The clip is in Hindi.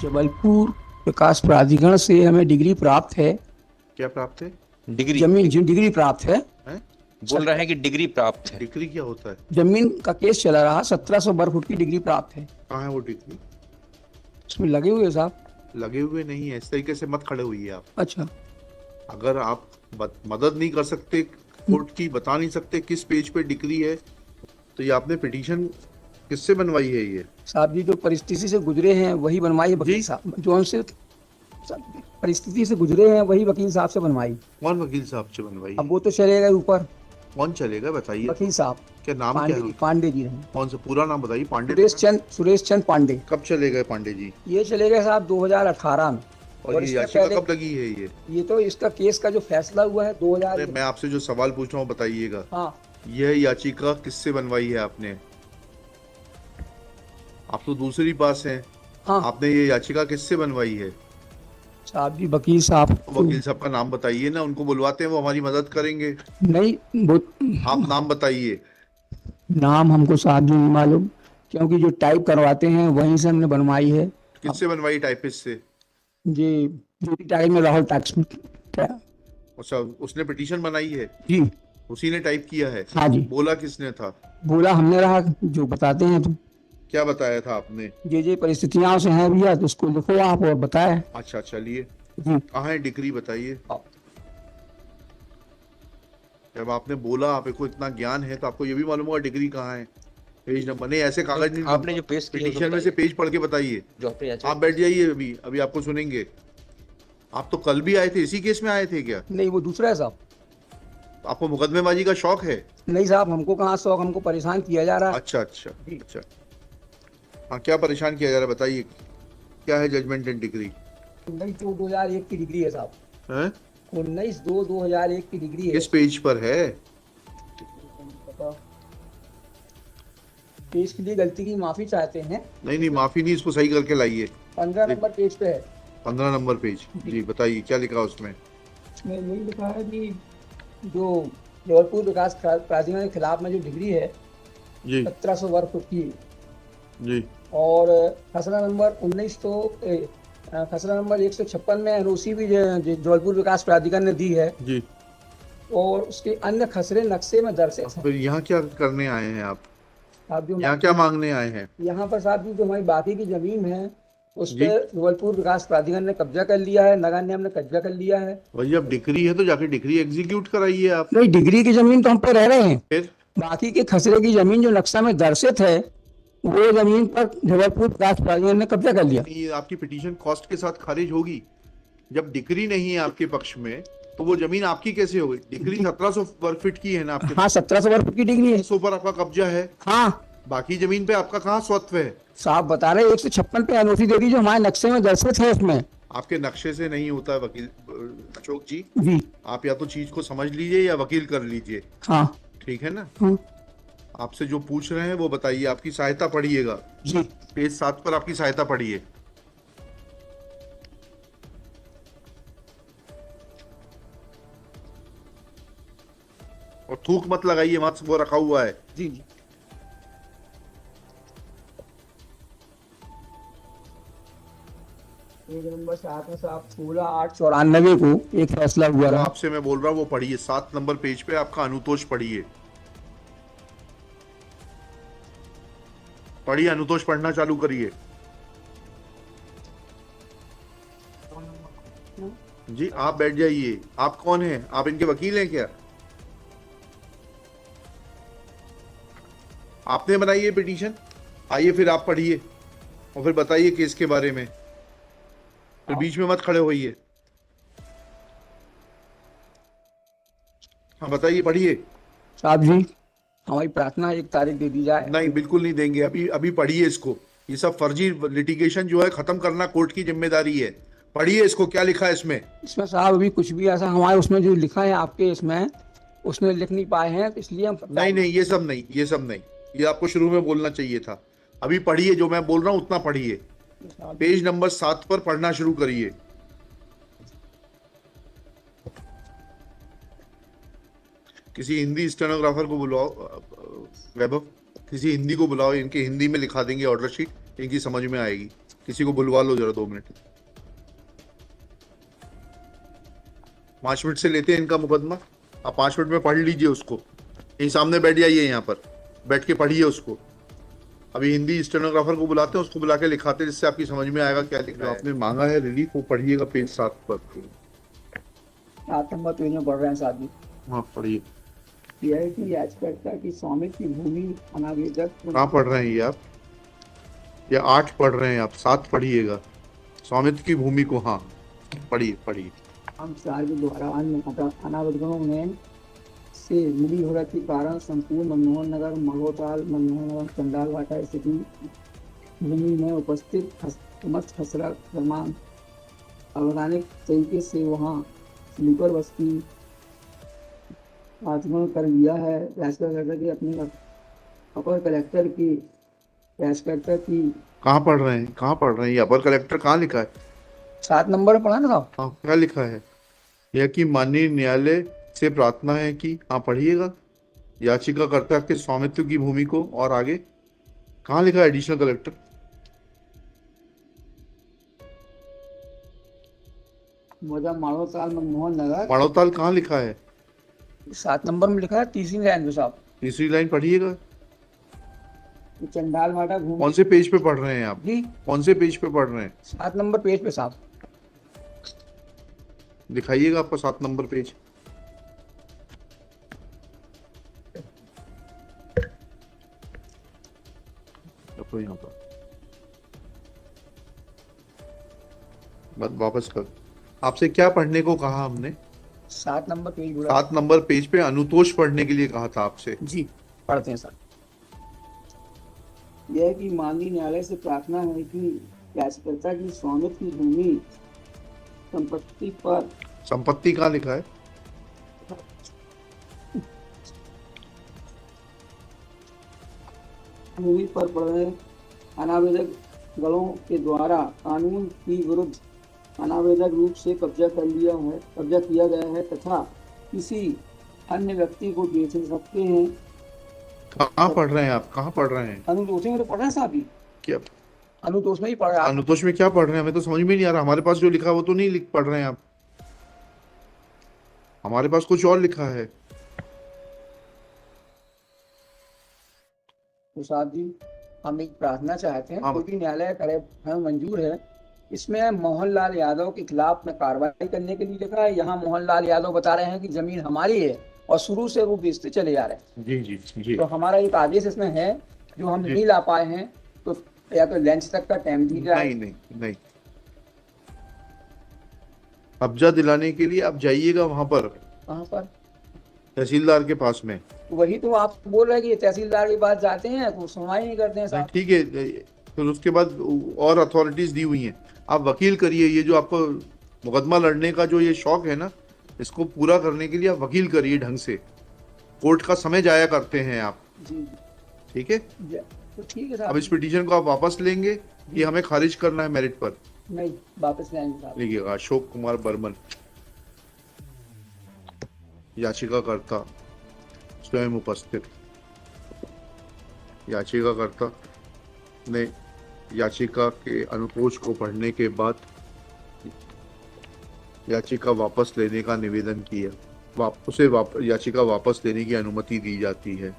जबलपुर विकास प्राधिकरण से हमें डिग्री प्राप्त है। क्या प्राप्त है? डिग्री जमीन डिग्री प्राप्त है। हैं? बोल रहे हैं कि डिग्री प्राप्त है। डिग्री क्या होता है? जमीन का केस चला रहा, 1700 वर्ग फुट की डिग्री प्राप्त है। कहाँ है वो डिग्री? उसमें लगे हुए साहब। लगे हुए नहीं है, इस तरीके से मत खड़े हुई है आप। अच्छा, अगर आप मदद नहीं कर सकते कोर्ट की, बता नहीं सकते किस पेज पे डिग्री है, तो ये आपने पिटीशन किससे बनवाई है ये? साहब जी जो परिस्थिति से गुजरे हैं वही बनवाई है जी? वकील साहब। जो उनसे परिस्थिति से गुजरे हैं वही वकील साहब से बनवाई। कौन वकील साहब से बनवाई? अब वो तो चले गए ऊपर, कौन चलेगा बताइए? वकील साहब क्या नाम क्या है? पांडे जी रहे। कौन सा पूरा नाम बताइए? पांडे? सुरेश चंद पांडे। कब चले गए पांडे जी? ये चले गए साहब 2018 में। और ये इससे याचिका पहले कब लगी है ये? तो इसका केस का जो फैसला हुआ है 2000। मैं आपसे जो सवाल पूछ रहा हूँ बताइएगा। हाँ, यह याचिका किससे बनवाई है आपने? आप तो दूसरी पास हैं। हाँ आपने ये याचिका किससे बनवाई है? साहब जी वकील साहब। वकील साहब का नाम बताइए ना, उनको बुलवाते हैं, वो हमारी मदद करेंगे। नहीं, वो आप नाम बताइए। नाम हमको साहब जी नहीं मालूम, क्योंकि जो टाइप करवाते हैं वहीं से हमने बनवाई है। किससे बनवाई? टाइपिस्ट से? जी, ड्यूटी टाइप में राहुल टैक्स अच्छा, उसने पिटीशन बनाई है? जी। उसी ने टाइप किया है? हाँ जी। बोला किसने था? बोला हमने रहा, जो बताते हैं तो क्या बताया था आपने? ये परिस्थितियां से हैं भैया, तो उसको लिखो आप और बताए। अच्छा चलिए, जी। कहाँ है डिग्री बताइए। जब आपने बोला, आपको इतना ज्ञान है तो आपको ये भी मालूम होगा डिग्री कहाँ है। पेज नंबर नहीं, ऐसे कागज नहीं। आपने जो पेश किया पिटीशन में से पेज पढ़ के बताइए। जो आपने याचिका आप बैठ जाइए, अभी अभी आपको सुनेंगे। आप तो कल भी आए थे, इसी केस में आए थे क्या? नहीं, वो दूसरा है साहब। आपको मुकदमेबाजी का शौक है? नहीं साहब, हमको कहाँ शौक, हमको परेशान किया जा रहा है। अच्छा अच्छा अच्छा। हाँ, क्या परेशान किया जा रहा है बताइए। क्या है जजमेंट एंड डिग्री? 19/2/2001 की डिग्री है साहब। हैं? 19/2/2001 की डिग्री है। किस पेज पर है? पेज के लिए गलती की माफी चाहते हैं। नहीं नहीं, माफी नहीं, इसको सही करके लाइए। 15 नंबर पेज पे है। 15 नंबर पेज। जी बताइए, क्या लिखा उसमें? इसमें यही लिखा है कि जो जबलपुर विकास प्राधिकरण के खिलाफ में जो डिग्री है जी 1700 वर्ग फुट की, जी और खसरा नंबर खसरा नंबर 156 में एनओसी भी जबलपुर विकास प्राधिकरण ने दी है, जी। और उसके अन्य खसरे नक्शे में दर्शाए हैं। फिर यहाँ क्या करने आए हैं आप? साहब जो यहाँ क्या मांगने आए हैं? यहाँ पर साहब जी जो हमारी बाकी की जमीन है उस जी। पर जबलपुर विकास प्राधिकरण ने कब्जा कर लिया है, नगर निगम ने कब्जा कर लिया है। भाई अब डिग्री है तो जाके डिग्री एग्जीक्यूट कराइए आप। नहीं, डिग्री की जमीन तो हम पे रह रहे हैं। फिर बाकी के खसरे की जमीन जो नक्शा में दर्शित है वो जमीन पर जबलपुर विकास प्राधिकरण ने कब्जा कर लिया। ये आपकी पिटीशन कॉस्ट के साथ खारिज होगी। जब डिग्री नहीं है आपके पक्ष में तो वो जमीन आपकी कैसे होगी? डिग्री 1700 वर्ग फीट की है ना आपके? हाँ, 1700 वर्ग फुट की डिग्री है। 100 पर आपका कब्जा है। हाँ बाकी जमीन पे आपका कहाँ स्वत्व है? साहब बता रहे 156 पे एनओसी दे दी जो हमारे नक्शे में दर्शित है उसमें। आपके नक्शे से नहीं होता है वकील अशोक जी। जी। आप या तो चीज को समझ लीजिए या वकील कर लीजिए। हाँ ठीक है ना? हाँ आपसे जो पूछ रहे हैं वो बताइए, आपकी सहायता पढ़िएगा। जी। पेज 7 पर आपकी सहायता पढ़िए। और थूक मत लगाइए, मत, वो रखा हुआ है। जी जी। पेज नंबर 7 में साहब 16/8/94 को एक फैसला हुआ जो रहा। आपसे मैं बोल रहा हूँ वो पढ़िए। 7 नंबर पेज पे आपका अनुतोष पढ़िए। पढ़िए, अनुतोष पढ़ना चालू करिए। जी आप बैठ जाइए। आप कौन हैं? आप इनके वकील हैं क्या? आपने बनाई है पिटीशन? आइए फिर आप पढ़िए और फिर बताइए केस के बारे में। फिर बीच में मत खड़े होइए। हाँ बताइए, पढ़िए। साहब जी हमारी प्रार्थना है एक तारीख दे दी जाए। नहीं, बिल्कुल नहीं देंगे। अभी अभी पढ़िए इसको। ये सब फर्जी लिटिगेशन जो है खत्म करना कोर्ट की जिम्मेदारी है। पढ़िए इसको, क्या लिखा है इसमें। इसमें साहब अभी कुछ भी ऐसा हमारे उसमें जो लिखा है आपके इसमें उसमें लिख नहीं पाए हैं, तो इसलिए हम नहीं नहीं, ये सब नहीं, ये सब नहीं। ये आपको शुरू में बोलना चाहिए था। अभी पढ़िए, जो मैं बोल रहा हूँ उतना पढ़िए। पेज नंबर 7 पर पढ़ना शुरू करिए। किसी हिंदी स्टेनोग्राफर को बुलाओ, वैभव, किसी हिंदी को बुलाओ, इनके हिंदी में लिखा देंगे ऑर्डर शीट, इनकी समझ में आएगी। किसी को बुलवा लो जरा 2 मिनट। 5 मिनट से लेते हैं इनका मुकदमा। आप 5 मिनट में पढ़ लीजिए उसको, यहीं सामने बैठ जाइए, यहाँ पर बैठ के पढ़िए उसको। अभी हिंदी स्टेनोग्राफर को बुलाते हैं, उसको बुला के लिखाते हैं, जिससे आपकी समझ में आएगा क्या लिखा है। आपने मांगा है रिलीफ, वो पढ़िएगा पेज 7 पर। 7 नंबर पेज में पढ़ रहे हैं साहब जी। हाँ पढ़िए। यह है कि याचिकाकर्ता की स्वामित्व की भूमि अनावेदक कहाँ पढ़ रहे हैं ये आप? या 8 पढ़ रहे हैं आप? 7 पढ़िएगा, स्वामित्व की भूमि को। हाँ पढ़िए पढ़िए। हम चार के द्वारा अन्य अनावेदकों में से मिली हो के कारण संपूर्ण मनमोहन नगर, महोताल, मनमोहन नगर, चंडाल वाटा स्थिति भूमि में उपस्थित समस्त खसरा क्रमांक अवैधानिक तरीके से वहाँ स्लीपर बस्ती आत्मन कर लिया है। याचिकाकर्ता के अपने अपर कलेक्टर की याचिकाकर्ता की कहाँ पढ़ रहे हैं? कहाँ पढ़ रहे हैं? ये अपर कलेक्टर कहाँ लिखा है? 7 नंबर पढ़ा ना साहब। हाँ क्या लिखा है? यह कि माननीय न्यायालय से प्रार्थना है कि, हाँ पढ़िएगा, याचिकाकर्ता के स्वामित्व की भूमि को, और आगे कहाँ लिखा है एडिशनल कलेक्टर? मौजा माड़ोताल मनमोहन नगर। माड़ोताल कहाँ लिखा है? 7 नंबर में लिखा है, तीसरी लाइन पे साहब। तीसरी लाइन पढ़िएगा। चंडाल वाटा भूमि। कौन से पेज पे पढ़ रहे हैं आप? जी कौन से पेज पे पढ़ रहे हैं? 7 नंबर पेज पे साहब। दिखाइएगा आपका 7 नंबर पेज। रखो यहाँ पर, बस वापस कर। आपसे क्या पढ़ने को कहा हमने? 7 नंबर पेज बोला। 7 नंबर पेज पे अनुतोष पढ़ने के लिए कहा था आपसे। जी पढ़ते हैं सर। यह कि माननीय न्यायालय से प्रार्थना है कि याचिकाकर्ता की स्वामित्व की भूमि संपत्ति पर, संपत्ति कहाँ लिखा है? भूमि पर पड़ रहे अनावेदक गणों के द्वारा कानून की विरुद्ध अनावेदक रूप से कब्जा किया गया है तथा किसी अन्य व्यक्ति को बेच सकते हैं। कहाँ पढ़ रहे हैं आप? कहाँ पढ़ रहे हैं? अनुतोष में तो पढ़ रहे हैं साहब जी। क्या अनुतोष में ही पढ़ रहे हैं। अनुतोष में क्या पढ़ रहे हैं? हमें तो समझ में नहीं आ रहा। हमारे पास जो लिखा है वो तो नहीं लिख पढ़ रहे हैं आप। हमारे पास कुछ और लिखा है। तो साहब जी हम एक प्रार्थना चाहते हैं, हाँ। कोई भी न्यायालय करे, हमें मंजूर है। इसमें मोहनलाल यादव के खिलाफ में कार्रवाई करने के लिए लिखा है। यहाँ मोहनलाल यादव बता रहे हैं कि जमीन हमारी है और शुरू से वो बेचते चले जा रहे हैं। जी जी जी। तो हमारा एक आदेश इसमें है जो हम नहीं ला पाए हैं, तो या तो लंच तक का टाइम दी जाए। नहीं नहीं नहीं, कब्जा दिलाने के लिए आप जाइएगा वहां पर, कहाँ पर? तहसीलदार के पास में। वही तो आप बोल रहे हैं कि तहसीलदार के पास जाते हैं तो सुनवाई नहीं करते हैं साहब। ठीक है, फिर उसके बाद और अथॉरिटीज दी हुई हैं। आप वकील करिए। ये जो आपको मुकदमा लड़ने का जो ये शौक है ना, इसको पूरा करने के लिए आप वकील करिए ढंग से। कोर्ट का समय जाया करते हैं आप। जी ठीक है, तो ठीक है साहब। अब इस पिटीशन को आप वापस लेंगे कि हमें खारिज करना है मेरिट पर? नहीं, वापस ले आएंगे साहब। लिखिएगा, अशोक कुमार बर्मन, याचिकाकर्ता स्वयं उपस्थित। याचिकाकर्ता ने याचिका के अनुतोष को पढ़ने के बाद याचिका वापस लेने का निवेदन किया। उसे याचिका वापस लेने की अनुमति दी जाती है।